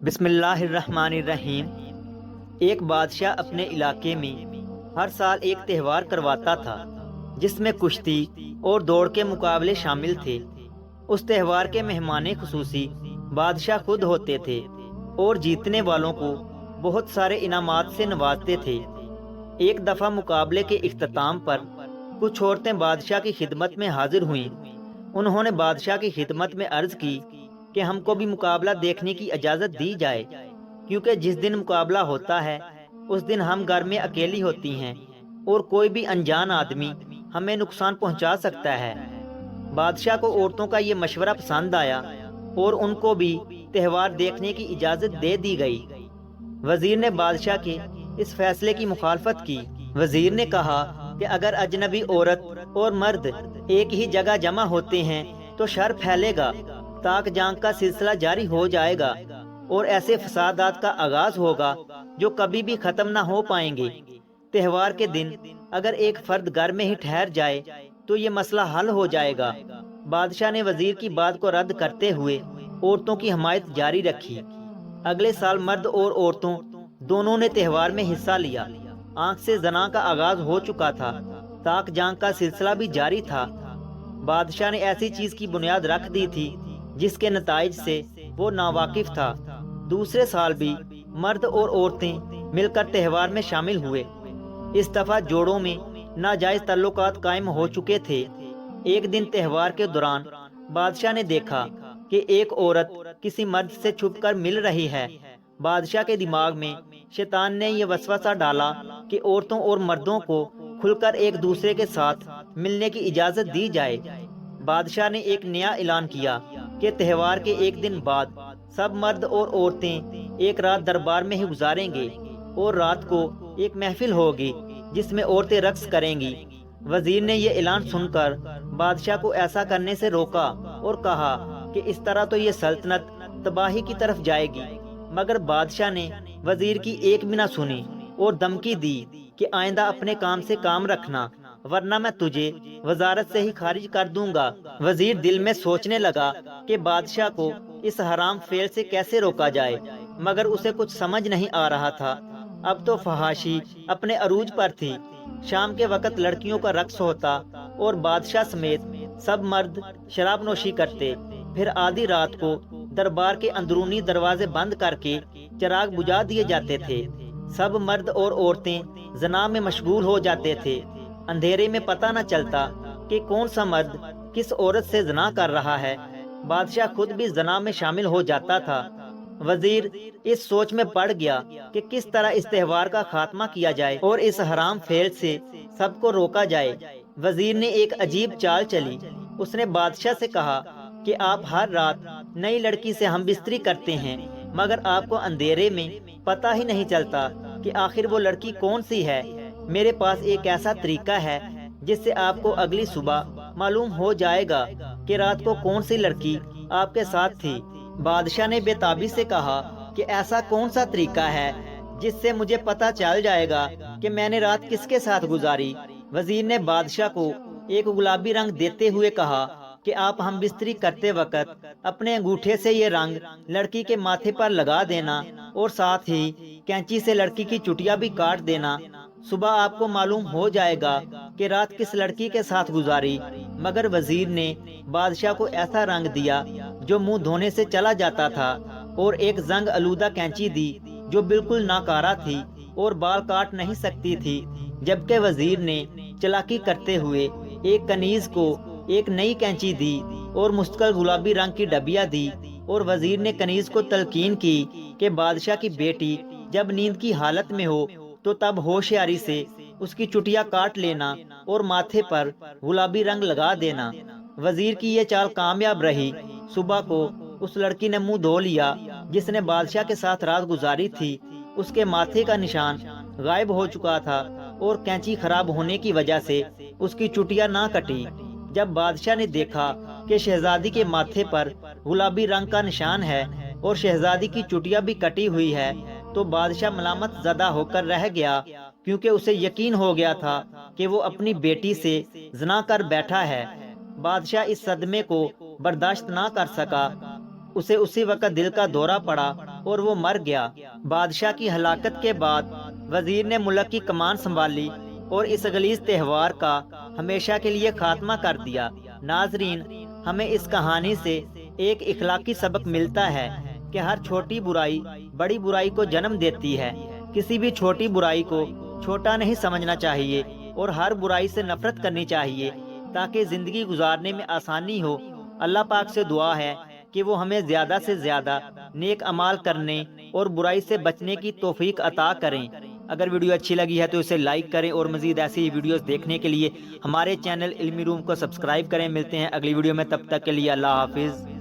بسم اللہ الرحمن الرحیم۔ ایک بادشاہ اپنے علاقے میں ہر سال ایک تہوار کرواتا تھا جس میں کشتی اور دوڑ کے مقابلے شامل تھے۔ اس تہوار کے مہمان خصوصی بادشاہ خود ہوتے تھے اور جیتنے والوں کو بہت سارے انعامات سے نوازتے تھے۔ ایک دفعہ مقابلے کے اختتام پر کچھ عورتیں بادشاہ کی خدمت میں حاضر ہوئیں۔ انہوں نے بادشاہ کی خدمت میں عرض کی کہ ہم کو بھی مقابلہ دیکھنے کی اجازت دی جائے، کیونکہ جس دن مقابلہ ہوتا ہے اس دن ہم گھر میں اکیلی ہوتی ہیں اور کوئی بھی انجان آدمی ہمیں نقصان پہنچا سکتا ہے۔ بادشاہ کو عورتوں کا یہ مشورہ پسند آیا اور ان کو بھی تہوار دیکھنے کی اجازت دے دی گئی۔ وزیر نے بادشاہ کے اس فیصلے کی مخالفت کی۔ وزیر نے کہا کہ اگر اجنبی عورت اور مرد ایک ہی جگہ جمع ہوتے ہیں تو شر پھیلے گا، تاک جانگ کا سلسلہ جاری ہو جائے گا اور ایسے فسادات کا آغاز ہوگا جو کبھی بھی ختم نہ ہو پائیں گے۔ تہوار کے دن اگر ایک فرد گھر میں ہی ٹھہر جائے تو یہ مسئلہ حل ہو جائے گا۔ بادشاہ نے وزیر کی بات کو رد کرتے ہوئے عورتوں کی حمایت جاری رکھی۔ اگلے سال مرد اور عورتوں دونوں نے تہوار میں حصہ لیا۔ آنکھ سے زنا کا آغاز ہو چکا تھا، تاک جانگ کا سلسلہ بھی جاری تھا۔ بادشاہ نے ایسی چیز کی بنیاد رکھ دی تھی جس کے نتائج سے وہ ناواقف تھا۔ دوسرے سال بھی مرد اور عورتیں مل کر تہوار میں شامل ہوئے۔ اس دفعہ جوڑوں میں ناجائز تعلقات قائم ہو چکے تھے۔ ایک دن تہوار کے دوران بادشاہ نے دیکھا کہ ایک عورت کسی مرد سے چھپ کر مل رہی ہے۔ بادشاہ کے دماغ میں شیطان نے یہ وسوسہ ڈالا کہ عورتوں اور مردوں کو کھل کر ایک دوسرے کے ساتھ ملنے کی اجازت دی جائے۔ بادشاہ نے ایک نیا اعلان کیا کہ تہوار کے ایک دن بعد سب مرد اور عورتیں ایک رات دربار میں ہی گزاریں گے اور رات کو ایک محفل ہوگی جس میں عورتیں رقص کریں گی۔ وزیر نے یہ اعلان سن کر بادشاہ کو ایسا کرنے سے روکا اور کہا کہ اس طرح تو یہ سلطنت تباہی کی طرف جائے گی، مگر بادشاہ نے وزیر کی ایک بھی نہ سنی اور دھمکی دی کہ آئندہ اپنے کام سے کام رکھنا، ورنہ میں تجھے وزارت سے ہی خارج کر دوں گا۔ وزیر دل میں سوچنے لگا کہ بادشاہ کو اس حرام فعل سے کیسے روکا جائے، مگر اسے کچھ سمجھ نہیں آ رہا تھا۔ اب تو فحاشی اپنے عروج پر تھی۔ شام کے وقت لڑکیوں کا رقص ہوتا اور بادشاہ سمیت سب مرد شراب نوشی کرتے۔ پھر آدھی رات کو دربار کے اندرونی دروازے بند کر کے چراغ بجھا دیے جاتے تھے۔ سب مرد اور عورتیں زنا میں مشغول ہو جاتے تھے۔ اندھیرے میں پتہ نہ چلتا کہ کون سا مرد کس عورت سے زنا کر رہا ہے۔ بادشاہ خود بھی زنا میں شامل ہو جاتا تھا۔ وزیر اس سوچ میں پڑ گیا کہ کس طرح اس تہوار کا خاتمہ کیا جائے اور اس حرام فعل سے سب کو روکا جائے۔ وزیر نے ایک عجیب چال چلی۔ اس نے بادشاہ سے کہا کہ آپ ہر رات نئی لڑکی سے ہم بستری کرتے ہیں، مگر آپ کو اندھیرے میں پتہ ہی نہیں چلتا کہ آخر وہ لڑکی کون سی ہے۔ میرے پاس ایک ایسا طریقہ ہے جس سے آپ کو اگلی صبح معلوم ہو جائے گا کہ رات کو کون سی لڑکی آپ کے ساتھ تھی۔ بادشاہ نے بے تابی سے کہا کہ ایسا کون سا طریقہ ہے جس سے مجھے پتہ چل جائے گا کہ میں نے رات کس کے ساتھ گزاری۔ وزیر نے بادشاہ کو ایک گلابی رنگ دیتے ہوئے کہا کہ آپ ہم بستری کرتے وقت اپنے انگوٹھے سے یہ رنگ لڑکی کے ماتھے پر لگا دینا اور ساتھ ہی کینچی سے لڑکی کی چٹیا بھی کاٹ دینا۔ صبح آپ کو معلوم ہو جائے گا کہ رات کس لڑکی کے ساتھ گزاری۔ مگر وزیر نے بادشاہ کو ایسا رنگ دیا جو منہ دھونے سے چلا جاتا تھا، اور ایک زنگ آلودہ کینچی دی جو بالکل ناکارہ تھی اور بال کاٹ نہیں سکتی تھی، جبکہ وزیر نے چالاکی کرتے ہوئے ایک کنیز کو ایک نئی کینچی دی اور مستقل گلابی رنگ کی ڈبیا دی۔ اور وزیر نے کنیز کو تلقین کی کہ بادشاہ کی بیٹی جب نیند کی حالت میں ہو تو تب ہوشیاری سے اس کی چٹیا کاٹ لینا اور ماتھے پر گلابی رنگ لگا دینا۔ وزیر کی یہ چال کامیاب رہی۔ صبح کو اس لڑکی نے منہ دھو لیا جس نے بادشاہ کے ساتھ رات گزاری تھی۔ اس کے ماتھے کا نشان غائب ہو چکا تھا اور کینچی خراب ہونے کی وجہ سے اس کی چٹیا نہ کٹی۔ جب بادشاہ نے دیکھا کہ شہزادی کے ماتھے پر گلابی رنگ کا نشان ہے اور شہزادی کی چٹیا بھی کٹی ہوئی ہے تو بادشاہ ملامت زدہ ہو کر رہ گیا، کیونکہ اسے یقین ہو گیا تھا کہ وہ اپنی بیٹی سے زنا کر بیٹھا ہے۔ بادشاہ اس صدمے کو برداشت نہ کر سکا۔ اسے اسی وقت دل کا دورہ پڑا اور وہ مر گیا۔ بادشاہ کی ہلاکت کے بعد وزیر نے ملک کی کمان سنبھالی اور اس غلیظ تہوار کا ہمیشہ کے لیے خاتمہ کر دیا۔ ناظرین، ہمیں اس کہانی سے ایک اخلاقی سبق ملتا ہے کہ ہر چھوٹی برائی بڑی برائی کو جنم دیتی ہے۔ کسی بھی چھوٹی برائی کو چھوٹا نہیں سمجھنا چاہیے اور ہر برائی سے نفرت کرنی چاہیے تاکہ زندگی گزارنے میں آسانی ہو۔ اللہ پاک سے دعا ہے کہ وہ ہمیں زیادہ سے زیادہ نیک اعمال کرنے اور برائی سے بچنے کی توفیق عطا کریں۔ اگر ویڈیو اچھی لگی ہے تو اسے لائک کریں اور مزید ایسی ویڈیوز دیکھنے کے لیے ہمارے چینل علمی روم کو سبسکرائب کریں۔ ملتے ہیں اگلی ویڈیو میں، تب تک کے لیے اللہ حافظ۔